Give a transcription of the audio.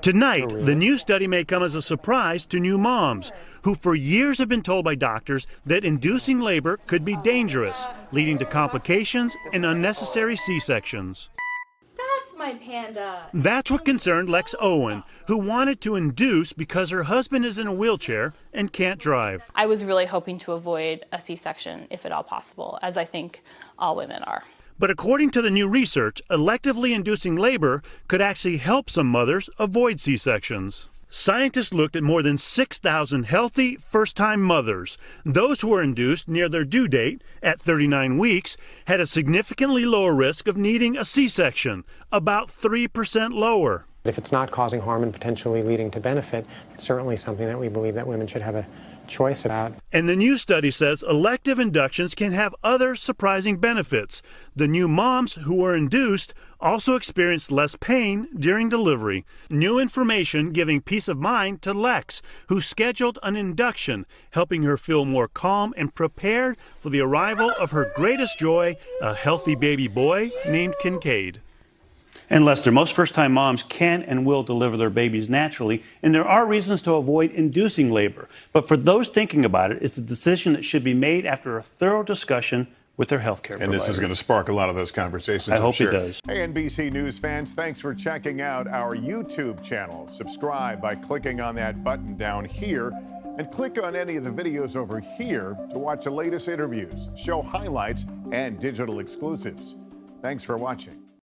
Tonight, the new study may come as a surprise to new moms who for years have been told by doctors that inducing labor could be dangerous, leading to complications and unnecessary C-sections. That's my panda. That's what concerned Lex Owen, who wanted to induce because her husband is in a wheelchair and can't drive. I was really hoping to avoid a C-section if at all possible, as I think all women are. But according to the new research, electively inducing labor could actually help some mothers avoid C-sections. Scientists looked at more than 6,000 healthy first-time mothers. Those who were induced near their due date at 39 weeks had a significantly lower risk of needing a C-section, about 3% lower. If it's not causing harm and potentially leading to benefit, it's certainly something that we believe that women should have a choice about. And the new study says elective inductions can have other surprising benefits. The new moms who were induced also experienced less pain during delivery. New information giving peace of mind to Lex, who scheduled an induction, helping her feel more calm and prepared for the arrival of her greatest joy, a healthy baby boy named Kincaid. And Lester, most first-time moms can and will deliver their babies naturally, and there are reasons to avoid inducing labor. But for those thinking about it, it's a decision that should be made after a thorough discussion with their health care provider. And this is going to spark a lot of those conversations, I hope sure. it does. Hey, NBC News fans, thanks for checking out our YouTube channel. Subscribe by clicking on that button down here, and click on any of the videos over here to watch the latest interviews, show highlights, and digital exclusives. Thanks for watching.